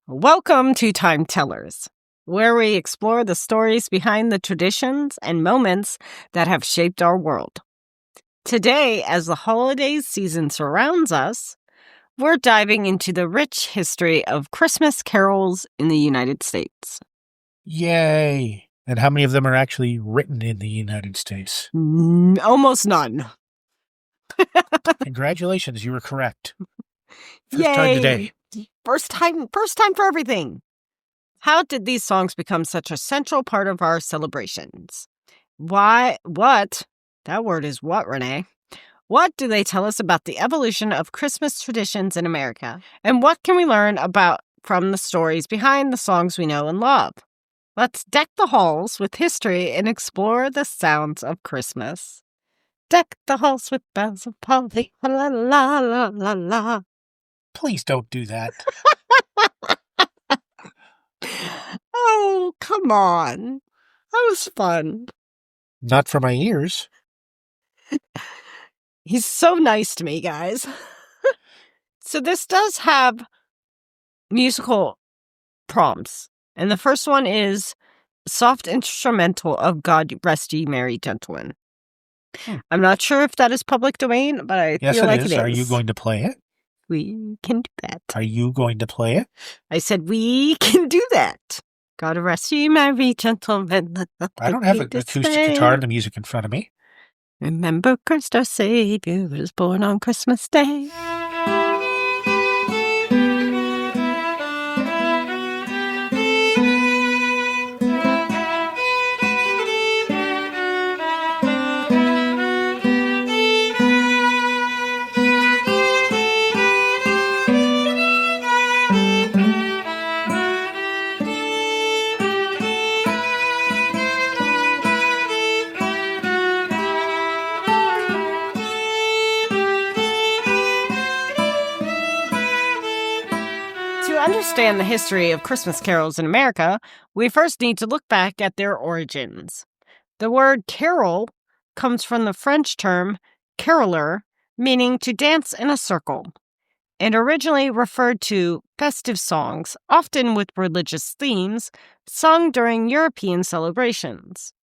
Welcome to Time Tellers, where we explore the stories behind the traditions and moments that have shaped our world. Today, as the holiday season surrounds us, we're diving into the rich history of Christmas carols in the United States. Yay! And how many of them are actually written in the United States? Almost none. Congratulations, you were correct. First Yay! time today. First time for everything. How did these songs become such a central part of our celebrations? What? That word is what, Renee? What do they tell us about the evolution of Christmas traditions in America? And what can we learn from the stories behind the songs we know and love? Let's deck the halls with history and explore the sounds of Christmas. Deck the halls with bells of holly, la la la la la. Please don't do that. Oh, come on. That was fun. Not for my ears. He's so nice to me, guys. So this does have musical prompts. And the first one is soft instrumental of God Rest Ye Merry Gentlemen. I'm not sure if that is public domain, but I feel like it is. Are you going to play it? We can do that. Are you going to play it? I said we can do that. God rest ye merry gentlemen. I don't have an acoustic guitar and the music in front of me. Remember Christ our Savior was born on Christmas Day. To understand the history of Christmas carols in America, we first need to look back at their origins. The word carol comes from the French term caroler, meaning to dance in a circle, and originally referred to festive songs, often with religious themes, sung during European celebrations.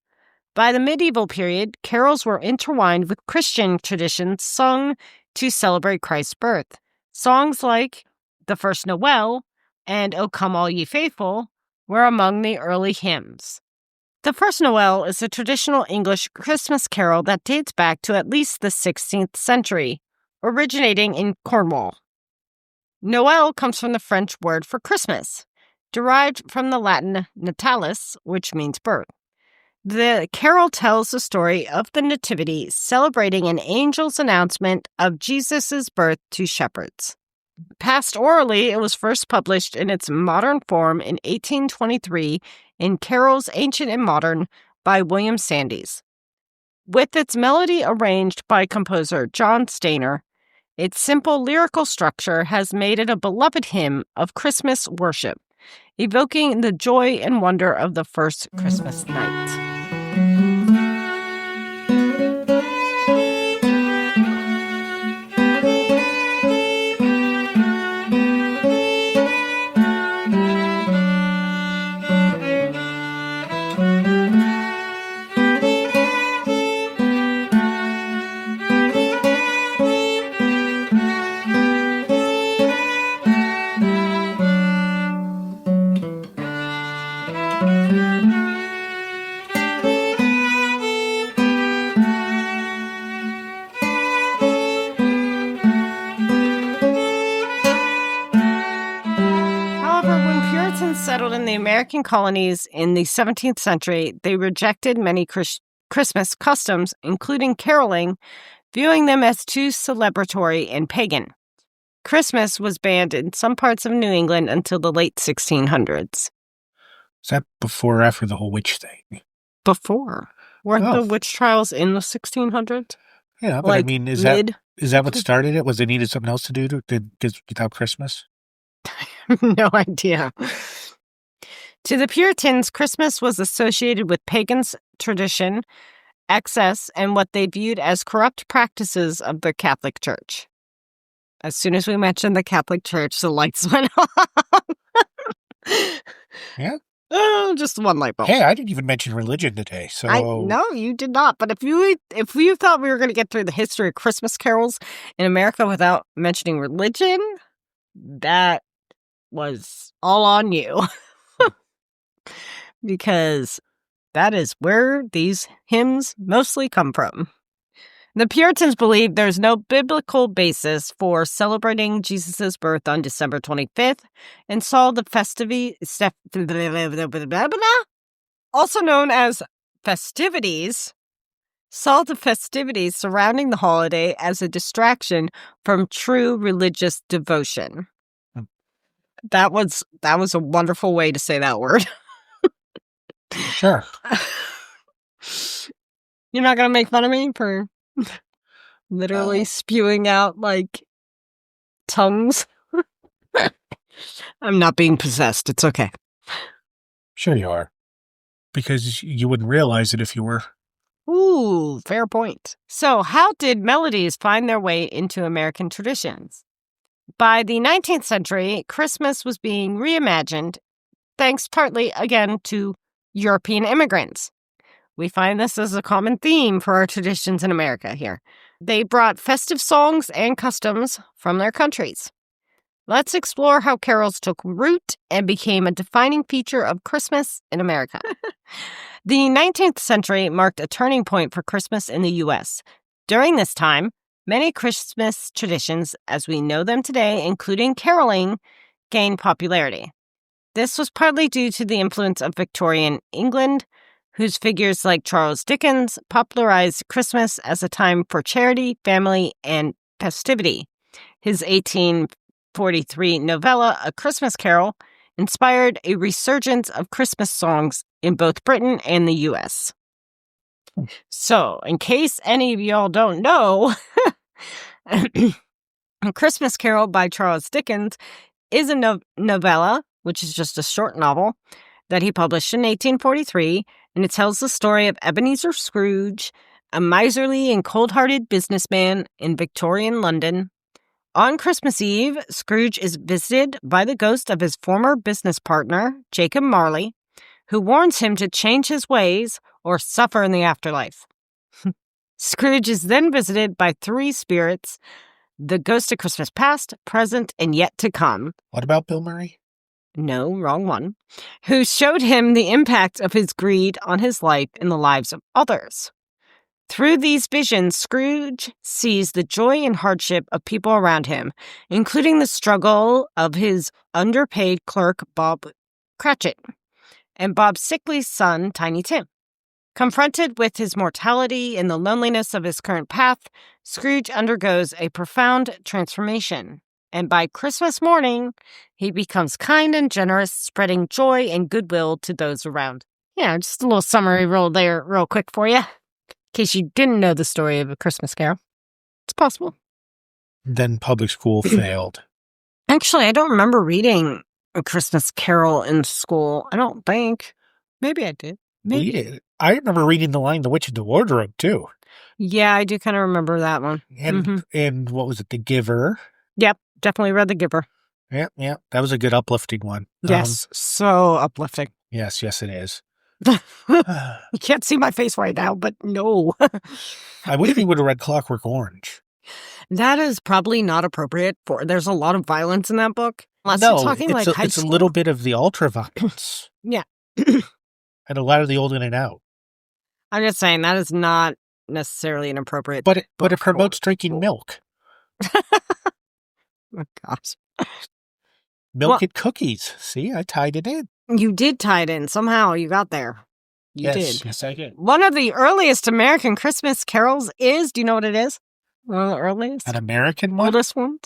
By the medieval period, carols were intertwined with Christian traditions sung to celebrate Christ's birth. Songs like The First Noel and O Come All Ye Faithful were among the early hymns. The First Noel is a traditional English Christmas carol that dates back to at least the 16th century, originating in Cornwall. Noel comes from the French word for Christmas, derived from the Latin natalis, which means birth. The carol tells the story of the Nativity, celebrating an angel's announcement of Jesus' birth to shepherds. Passed orally, it was first published in its modern form in 1823 in Carols Ancient and Modern by William Sandys. With its melody arranged by composer John Stainer, its simple lyrical structure has made it a beloved hymn of Christmas worship, evoking the joy and wonder of the first Christmas night. Settled in the American colonies in the 17th century, they rejected many Christmas customs, including caroling, viewing them as too celebratory and pagan. Christmas was banned in some parts of New England until the late 1600s. Is that before or after the whole witch thing? Before. Weren't the witch trials in the 1600s? Yeah, but I mean, is that what started it? Was they needed something else to do without Christmas? No idea. To the Puritans, Christmas was associated with pagans' tradition, excess, and what they viewed as corrupt practices of the Catholic Church. As soon as we mentioned the Catholic Church, the lights went off. Yeah. Oh, just one light bulb. Hey, I didn't even mention religion today, so... No, you did not. But if you thought we were going to get through the history of Christmas carols in America without mentioning religion, that was all on you. Because that is where these hymns mostly come from. The Puritans believed there's no biblical basis for celebrating Jesus' birth on December 25th and saw the also known as festivities, surrounding the holiday as a distraction from true religious devotion. That was a wonderful way to say that word. Sure. You're not going to make fun of me for literally spewing out, like, tongues? I'm not being possessed. It's okay. Sure you are. Because you wouldn't realize it if you were. Ooh, fair point. So, how did melodies find their way into American traditions? By the 19th century, Christmas was being reimagined, thanks partly, again, to European immigrants. We find this as a common theme for our traditions in America here. They brought festive songs and customs from their countries. Let's explore how carols took root and became a defining feature of Christmas in America. The 19th century marked a turning point for Christmas in the U.S. During this time, many Christmas traditions, as we know them today, including caroling, gained popularity. This was partly due to the influence of Victorian England, whose figures like Charles Dickens popularized Christmas as a time for charity, family, and festivity. His 1843 novella, A Christmas Carol, inspired a resurgence of Christmas songs in both Britain and the U.S. So, in case any of y'all don't know, A Christmas Carol by Charles Dickens is a novella, which is just a short novel, that he published in 1843, and it tells the story of Ebenezer Scrooge, a miserly and cold-hearted businessman in Victorian London. On Christmas Eve, Scrooge is visited by the ghost of his former business partner, Jacob Marley, who warns him to change his ways or suffer in the afterlife. Scrooge is then visited by three spirits, the ghost of Christmas past, present, and yet to come. What about Bill Murray? No, wrong one. Who showed him the impact of his greed on his life and the lives of others. Through these visions, Scrooge sees the joy and hardship of people around him, including the struggle of his underpaid clerk, Bob Cratchit, and Bob's sickly son, Tiny Tim. Confronted with his mortality and the loneliness of his current path, Scrooge undergoes a profound transformation. And by Christmas morning, he becomes kind and generous, spreading joy and goodwill to those around. Yeah, just a little summary roll there real quick for you. In case you didn't know the story of A Christmas Carol. It's possible. Then public school failed. Actually, I don't remember reading A Christmas Carol in school. I don't think. Maybe I did. Maybe. We did. I remember reading The Lion, the Witch, and the Wardrobe, too. Yeah, I do kind of remember that one. And what was it? The Giver. Yep, definitely read The Giver. Yeah. That was a good uplifting one. Yes, so uplifting. Yes, it is. You can't see my face right now, but no. I wish we would have read Clockwork Orange. That is probably not appropriate for. There's a lot of violence in that book. Unless you're talking like high it's school. a little bit of the ultra violence. Yeah. And a lot of the old in and out. I'm just saying that is not necessarily an appropriate. But it promotes drinking milk. Oh gosh. Milk and cookies. See, I tied it in. You did tie it in. Somehow you got there. You did. Yes, I did. One of the earliest American Christmas carols is, do you know what it is? One of the earliest? An American one? Oldest one?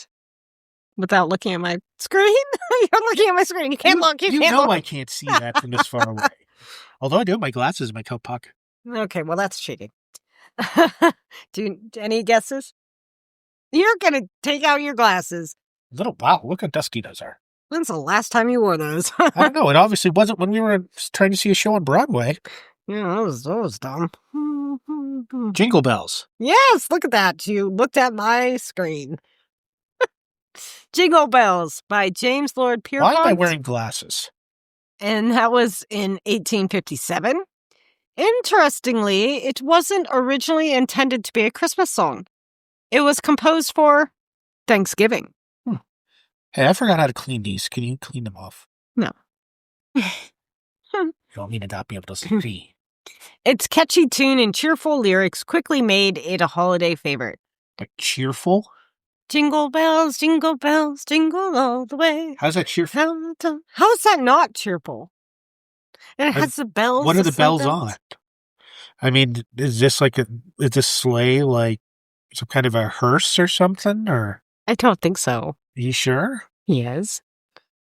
Without looking at my screen? You're looking at my screen. You can't look. You can't look. I can't see that from this far away. Although I do have my glasses in my coat pocket. Okay, well, that's cheating. Any guesses? You're going to take out your glasses. Wow, look how dusky those are. When's the last time you wore those? I don't know. It obviously wasn't when we were trying to see a show on Broadway. Yeah, that was dumb. Jingle Bells. Yes, look at that. You looked at my screen. Jingle Bells by James Lord Pierpont. Why am I wearing glasses? And that was in 1857. Interestingly, it wasn't originally intended to be a Christmas song. It was composed for Thanksgiving. Hey, I forgot how to clean these. Can you clean them off? No. You want me to not be able to see? Its catchy tune and cheerful lyrics quickly made it a holiday favorite. Like cheerful? Jingle bells, jingle all the way. How's that cheerful? How is that not cheerful? And it has the bells. What are the bells on? I mean, is this sleigh like some kind of a hearse or something? Or I don't think so. Are you sure? Yes.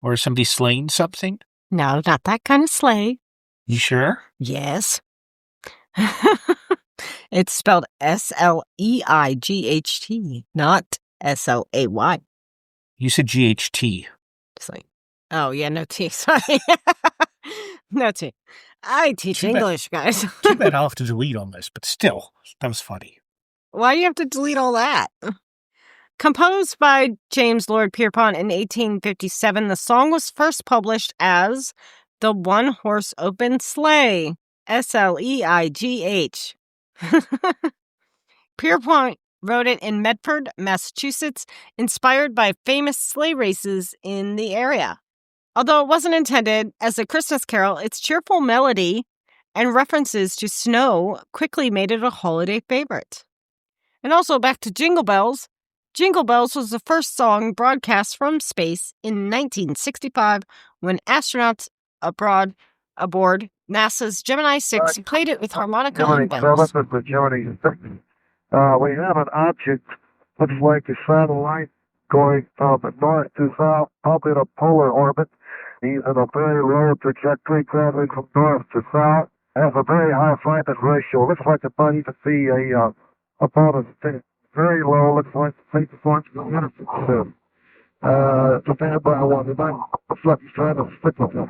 Or is somebody slaying something? No, not that kind of sleigh. You sure? Yes. It's spelled S-L-E-I-G-H-T, not S-L-A-Y. You said G-H-T. It's like, oh, yeah, no T. Sorry. No T. I teach English, guys. Too bad I'll have to delete all this, but still, that was funny. Why do you have to delete all that? Composed by James Lord Pierpont in 1857, the song was first published as the One-Horse Open Sleigh, S-L-E-I-G-H. Pierpont wrote it in Medford, Massachusetts, inspired by famous sleigh races in the area. Although it wasn't intended as a Christmas carol, its cheerful melody and references to snow quickly made it a holiday favorite. And also back to Jingle Bells. Jingle Bells was the first song broadcast from space in 1965 when astronauts aboard NASA's Gemini 6 played it with harmonica and bells. We have an object, looks like a satellite, going from north to south, up in a polar orbit. He's in a very low trajectory, traveling from north to south. Has a very high brightness ratio. Looks like about you can see about a very low. Looks like the point to the stand by one. It might looks like he's trying to stick with him.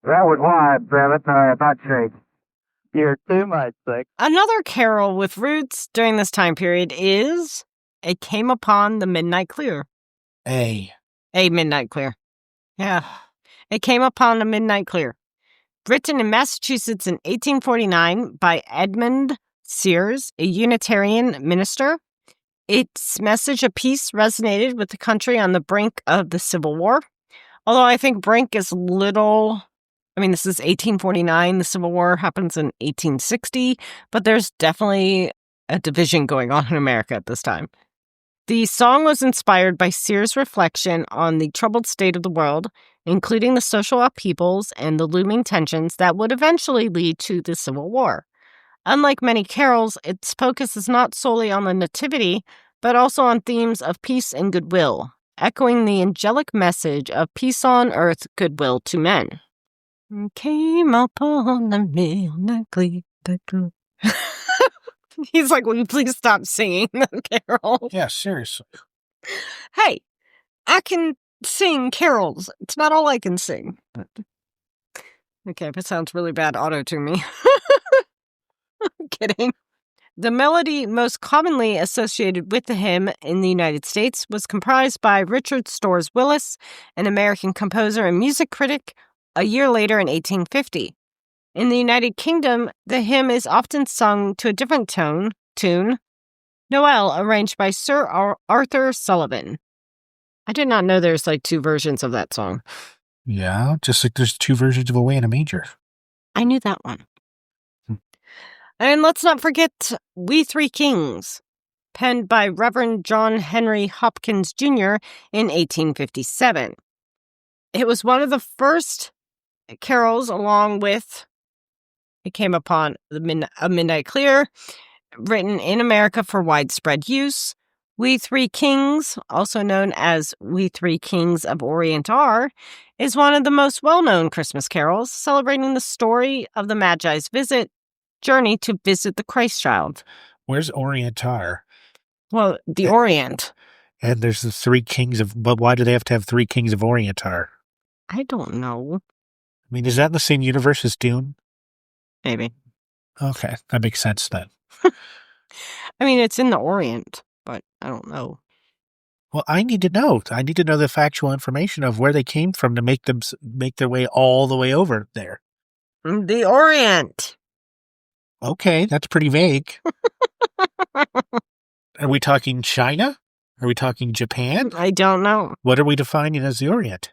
That was live, Bennett. Not shake. You're too much, Six. Another carol with roots during this time period is It Came Upon the Midnight Clear. A Midnight Clear. Yeah. It Came Upon the Midnight Clear. Written in Massachusetts in 1849 by Edmund Sears, a Unitarian minister. Its message of peace resonated with the country on the brink of the Civil War. Although I think brink is little... I mean, this is 1849. The Civil War happens in 1860, but there's definitely a division going on in America at this time. The song was inspired by Sears' reflection on the troubled state of the world, including the social upheavals and the looming tensions that would eventually lead to the Civil War. Unlike many carols, its focus is not solely on the nativity, but also on themes of peace and goodwill, echoing the angelic message of peace on earth, goodwill to men. Came upon the midnight clear. He's like, will you please stop singing the carol? Yeah, seriously. Hey, I can sing carols. It's about all I can sing. But... Okay, if it sounds really bad, auto-tune me. I'm kidding. The melody most commonly associated with the hymn in the United States was comprised by Richard Storrs Willis, an American composer and music critic, a year later in 1850. In the United Kingdom, the hymn is often sung to a different tune, Noel, arranged by Sir Arthur Sullivan. I did not know there's like two versions of that song. Yeah, just like there's two versions of Away in a Manger. I knew that one. And let's not forget We Three Kings, penned by Reverend John Henry Hopkins Jr. in 1857. It was one of the first carols, along with It Came Upon a Midnight Clear, written in America for widespread use. We Three Kings, also known as We Three Kings of Orient Are, is one of the most well-known Christmas carols, celebrating the story of the Magi's journey to visit the Christ child. Where's Orientar? Well, the Orient. And there's the three kings but why do they have to have three kings of Orientar? I don't know. I mean, is that in the same universe as Dune? Maybe. Okay, that makes sense then. I mean, it's in the Orient, but I don't know. Well, I need to know. I need to know the factual information of where they came from to make their way all the way over there. The Orient. Okay, that's pretty vague. Are we talking China? Are we talking Japan? I don't know. What are we defining as the Orient?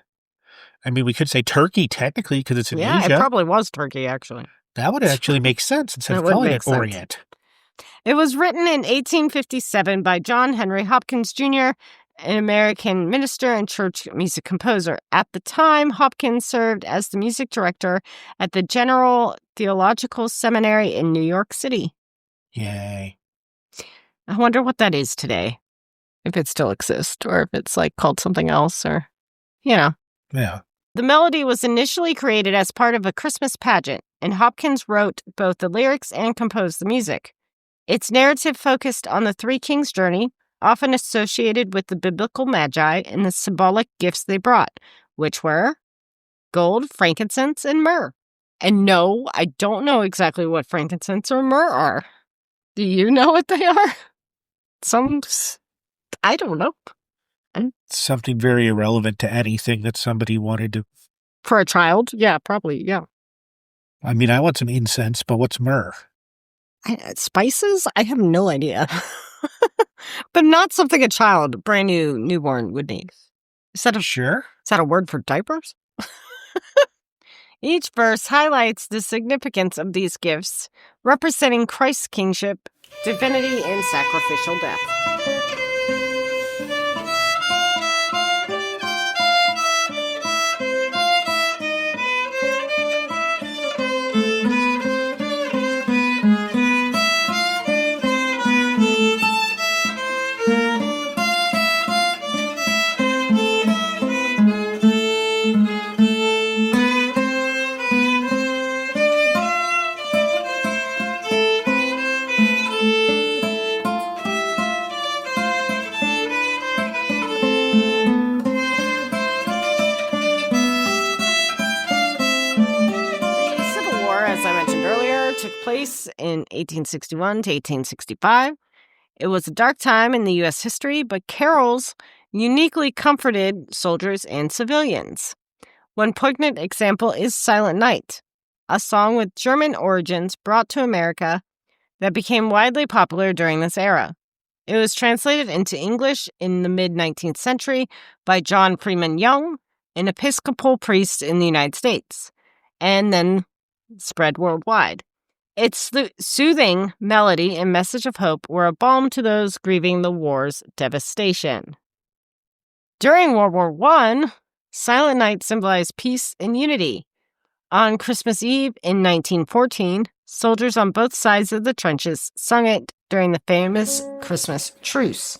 I mean, we could say Turkey, technically, because it's in Asia. Yeah, it probably was Turkey, actually. That would actually make sense instead of calling it Orient. It was written in 1857 by John Henry Hopkins, Jr., an American minister and church music composer. At the time, Hopkins served as the music director at the General Theological Seminary in New York City. Yay. I wonder what that is today. If it still exists, or if it's like called something else, or, Yeah. The melody was initially created as part of a Christmas pageant, and Hopkins wrote both the lyrics and composed the music. Its narrative focused on the Three Kings' journey, often associated with the biblical magi and the symbolic gifts they brought, which were gold, frankincense, and myrrh. And no, I don't know exactly what frankincense or myrrh are. Do you know what they are? I don't know. Something very irrelevant to anything that somebody wanted to. For a child? Yeah, probably, yeah. I mean, I want some incense, but what's myrrh? Spices? I have no idea. But not something a child, brand new newborn, would need. Sure. Is that a word for diapers? Each verse highlights the significance of these gifts, representing Christ's kingship, divinity, and sacrificial death. Took place in 1861 to 1865. It was a dark time in the U.S. history, but carols uniquely comforted soldiers and civilians. One poignant example is Silent Night, a song with German origins brought to America that became widely popular during this era. It was translated into English in the mid-19th century by John Freeman Young, an Episcopal priest in the United States, and then spread worldwide. Its soothing melody and message of hope were a balm to those grieving the war's devastation. During World War I, Silent Night symbolized peace and unity. On Christmas Eve in 1914, soldiers on both sides of the trenches sung it during the famous Christmas truce.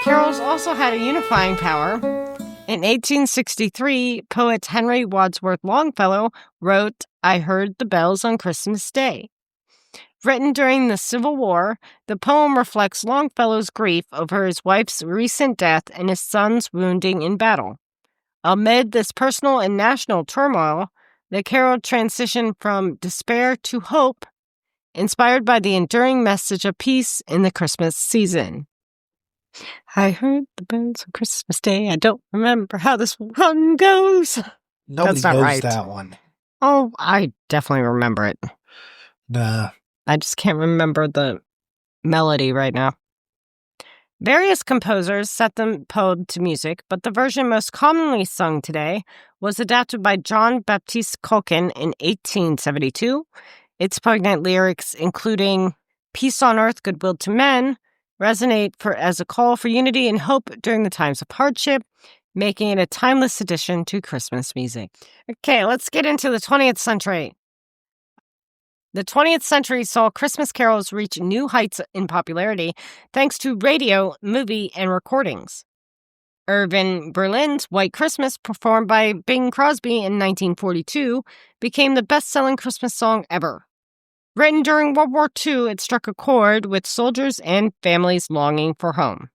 Carols also had a unifying power. In 1863, poet Henry Wadsworth Longfellow wrote, "I Heard the Bells on Christmas Day." Written during the Civil War, the poem reflects Longfellow's grief over his wife's recent death and his son's wounding in battle. Amid this personal and national turmoil, the carol transitioned from despair to hope, inspired by the enduring message of peace in the Christmas season. I heard the bells on Christmas Day. I don't remember how this one goes. Nobody not knows right. that one. Oh, I definitely remember it. Nah. I just can't remember the melody right now. Various composers set the poem to music, but the version most commonly sung today was adapted by John Baptiste Culkin in 1872. Its poignant lyrics, including "Peace on earth, goodwill to men," resonate as a call for unity and hope during the times of hardship, making it a timeless addition to Christmas music. Okay, let's get into the 20th century. The 20th century saw Christmas carols reach new heights in popularity thanks to radio, movie, and recordings. Irving Berlin's White Christmas, performed by Bing Crosby in 1942, became the best-selling Christmas song ever. Written during World War II, it struck a chord with soldiers and families longing for home.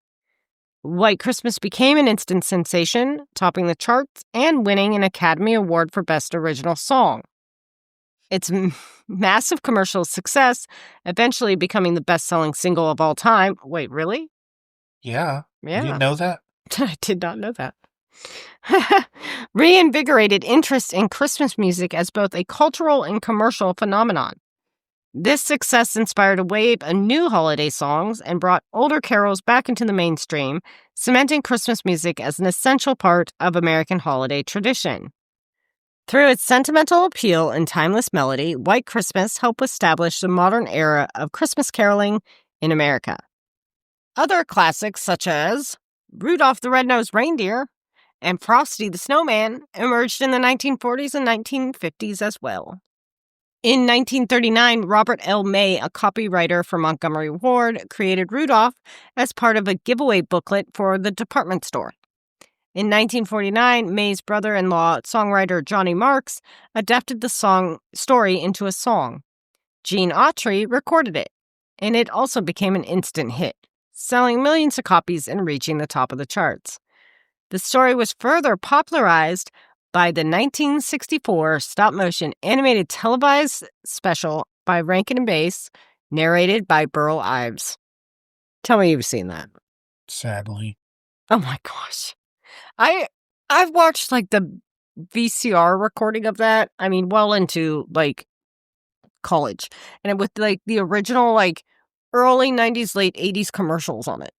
White Christmas became an instant sensation, topping the charts and winning an Academy Award for Best Original Song. Its massive commercial success, eventually becoming the best-selling single of all time. Wait, really? Yeah. Yeah. You didn't know that? I did not know that. Reinvigorated interest in Christmas music as both a cultural and commercial phenomenon. This success inspired a wave of new holiday songs and brought older carols back into the mainstream, cementing Christmas music as an essential part of American holiday tradition. Through its sentimental appeal and timeless melody, White Christmas helped establish the modern era of Christmas caroling in America. Other classics such as Rudolph the Red-Nosed Reindeer and Frosty the Snowman emerged in the 1940s and 1950s as well. In 1939, Robert L. May, a copywriter for Montgomery Ward, created Rudolph as part of a giveaway booklet for the department store. In 1949, May's brother-in-law, songwriter Johnny Marks, adapted the story into a song. Gene Autry recorded it, and it also became an instant hit, selling millions of copies and reaching the top of the charts. The story was further popularized by the 1964 stop-motion animated televised special by Rankin and Bass, narrated by Burl Ives. Tell me you've seen that. Sadly. Oh my gosh. I've watched like the VCR recording of that. I mean, well into like college, and with like the original like early 90s, late 80s commercials on it.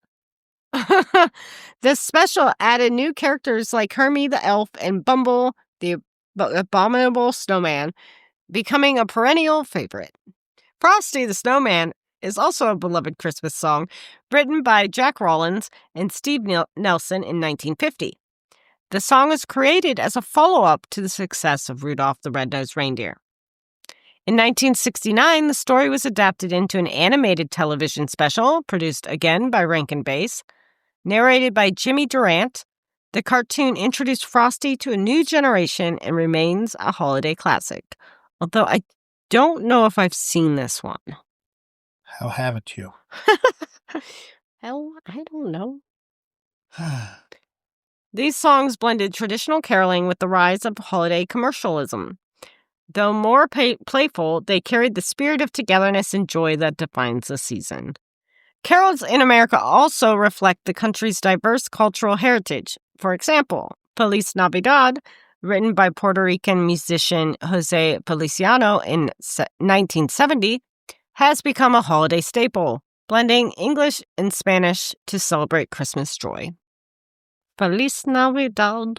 This special added new characters like Hermie the Elf and Bumble the Abominable Snowman, becoming a perennial favorite. Frosty the Snowman is also a beloved Christmas song, written by Jack Rollins and Steve Nelson in 1950. The song was created as a follow-up to the success of Rudolph the Red-Nosed Reindeer. In 1969, the story was adapted into an animated television special, produced again by Rankin Bass. Narrated by Jimmy Durant, the cartoon introduced Frosty to a new generation and remains a holiday classic. Although I don't know if I've seen this one. How haven't you? Hell, I don't know. These songs blended traditional caroling with the rise of holiday commercialism. Though more playful, they carried the spirit of togetherness and joy that defines the season. Carols in America also reflect the country's diverse cultural heritage. For example, Feliz Navidad, written by Puerto Rican musician Jose Feliciano in 1970, has become a holiday staple, blending English and Spanish to celebrate Christmas joy. Feliz Navidad.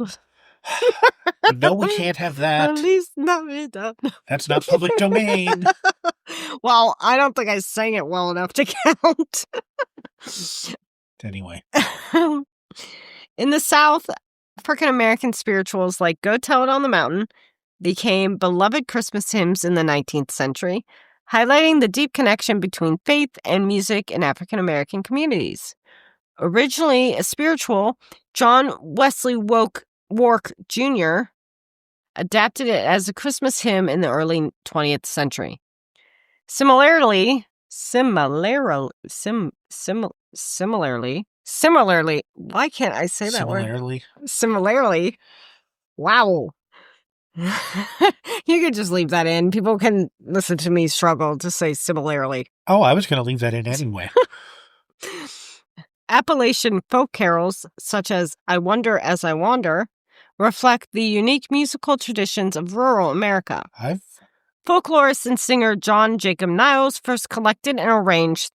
No, we can't have that. Feliz Navidad. That's not public domain. Well, I don't think I sang it well enough to count. Anyway. In the South, African-American spirituals like Go Tell It on the Mountain became beloved Christmas hymns in the 19th century, highlighting the deep connection between faith and music in African-American communities. Originally a spiritual, John Wesley Wark Jr. adapted it as a Christmas hymn in the early 20th century. Similarly, why can't I say that word? Similarly. Wow. You could just leave that in. People can listen to me struggle to say similarly. Oh, I was going to leave that in anyway. Appalachian folk carols, such as I Wonder as I Wander, reflect the unique musical traditions of rural America. Folklorist and singer John Jacob Niles first collected and arranged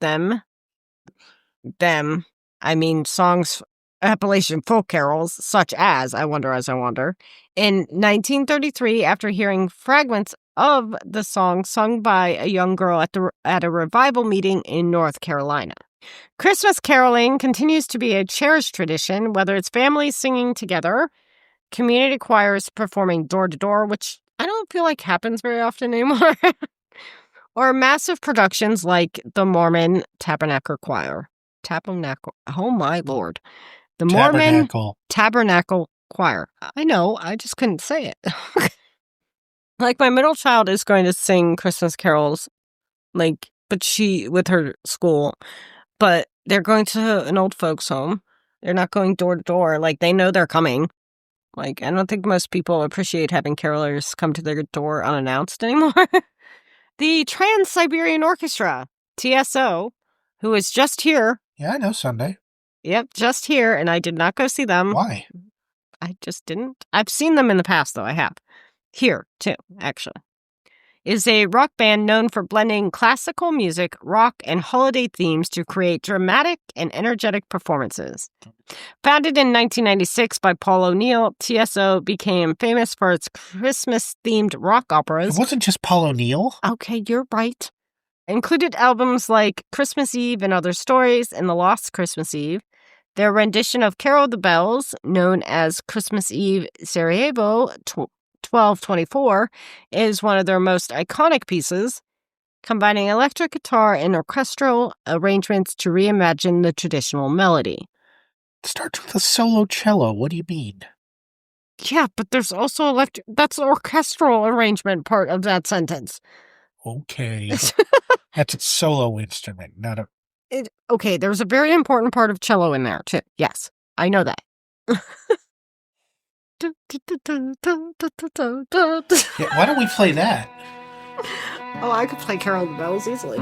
songs, Appalachian folk carols, such as I Wonder as I Wander, in 1933 after hearing fragments of the song sung by a young girl at a revival meeting in North Carolina. Christmas caroling continues to be a cherished tradition, whether it's families singing together, community choirs performing door-to-door, which I don't feel like happens very often anymore, or massive productions like the Mormon Tabernacle Choir. Oh my Lord. The Mormon Tabernacle Choir. I know, I just couldn't say it. Like, my middle child is going to sing Christmas carols, with her school, but they're going to an old folks' home. They're not going door to door. Like, they know they're coming. Like, I don't think most people appreciate having carolers come to their door unannounced anymore. The Trans-Siberian Orchestra, TSO, who is just here. Yeah, I know Sunday. Yep, just here, and I did not go see them. Why? I just didn't. I've seen them in the past, though. I have. Here, too, actually. Is a rock band known for blending classical music, rock, and holiday themes to create dramatic and energetic performances. Founded in 1996 by Paul O'Neill, TSO became famous for its Christmas-themed rock operas. It wasn't just Paul O'Neill. Okay, you're right. Included albums like Christmas Eve and Other Stories and The Lost Christmas Eve. Their rendition of Carol of the Bells, known as Christmas Eve Sarajevo 1224, is one of their most iconic pieces, combining electric guitar and orchestral arrangements to reimagine the traditional melody. It starts with a solo cello. What do you mean? Yeah, but there's also that's the orchestral arrangement part of that sentence. Okay. That's a solo instrument, not a... Okay, there's a very important part of cello in there, too. Yes, I know that. Yeah, why don't we play that? Oh, I could play Carol of the Bells easily.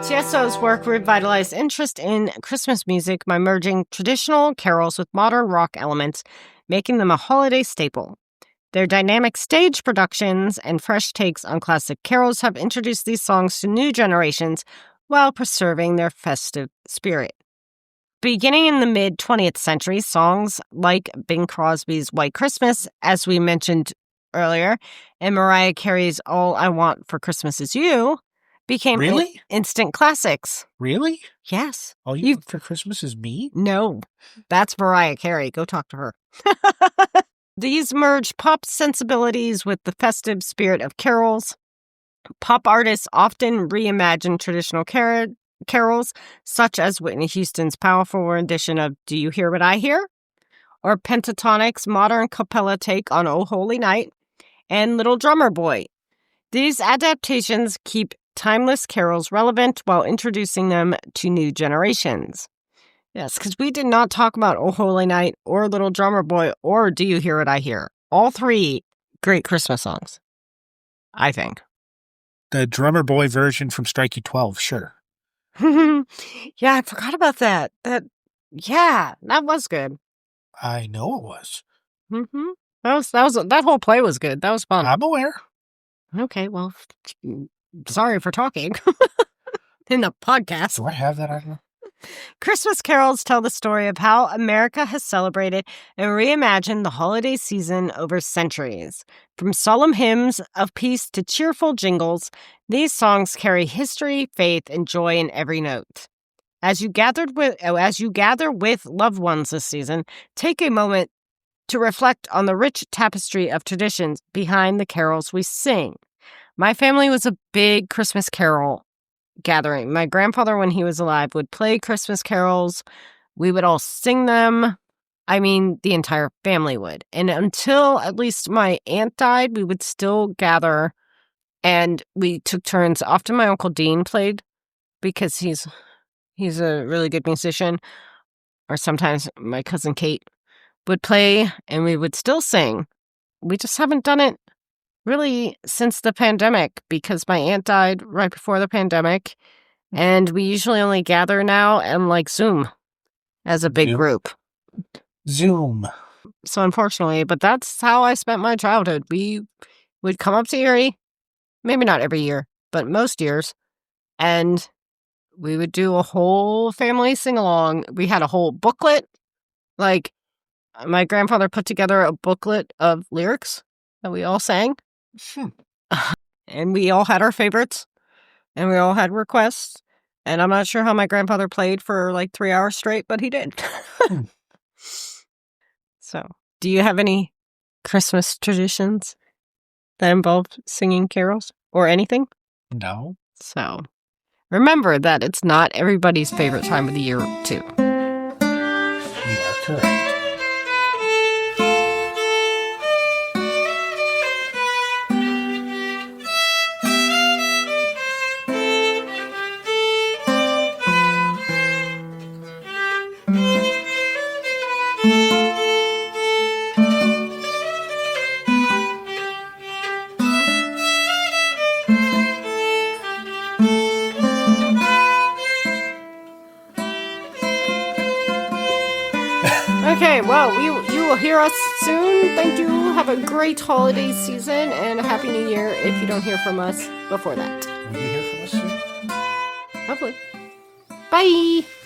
TSO's work revitalized interest in Christmas music by merging traditional carols with modern rock elements, making them a holiday staple. Their dynamic stage productions and fresh takes on classic carols have introduced these songs to new generations while preserving their festive spirit. Beginning in the mid-20th century, songs like Bing Crosby's White Christmas, as we mentioned earlier, and Mariah Carey's All I Want for Christmas Is You, became instant classics. Really? Yes. All you want for Christmas is me? No, that's Mariah Carey. Go talk to her. These merge pop sensibilities with the festive spirit of carols. Pop artists often reimagine traditional carols, such as Whitney Houston's powerful rendition of Do You Hear What I Hear? Or Pentatonic's modern cappella take on Oh Holy Night and Little Drummer Boy. These adaptations keep timeless carols relevant while introducing them to new generations. Yes, because we did not talk about Oh Holy Night or Little Drummer Boy or Do You Hear What I Hear? All three great Christmas songs, I think. The Drummer Boy version from Strikey 12, sure. Yeah, I forgot about that. That was good. I know it was. Mm-hmm. That whole play was good. That was fun. I'm aware. Okay, well, sorry for talking in the podcast. Do I have that? I don't know. Christmas carols tell the story of how America has celebrated and reimagined the holiday season over centuries. From solemn hymns of peace to cheerful jingles, these songs carry history, faith, and joy in every note. As you gather with loved ones this season, take a moment to reflect on the rich tapestry of traditions behind the carols we sing. My family was a big Christmas carol gathering. My grandfather, when he was alive, would play Christmas carols. We would all sing them. I mean, the entire family would. And until at least my aunt died, we would still gather, and we took turns. Often my Uncle Dean played because he's a really good musician. Or sometimes my cousin Kate would play, and we would still sing. We just haven't done it really since the pandemic because my aunt died right before the pandemic, and we usually only gather now and like Zoom as a big Zoom? group. Zoom. So unfortunately, but that's how I spent my childhood. We would come up to Erie, maybe not every year, but most years, and we would do a whole family sing-along. We had a whole booklet. Like, my grandfather put together a booklet of lyrics that we all sang. And we all had our favorites. And we all had requests. And I'm not sure how my grandfather played for like 3 hours straight, but he did. So, do you have any Christmas traditions that involve singing carols or anything? No. So, remember that it's not everybody's favorite time of the year, too. You are correct. Okay, well, you will hear us soon. Thank you. Have a great holiday season and a Happy New Year if you don't hear from us before that. Will you hear from us soon? Hopefully. Bye!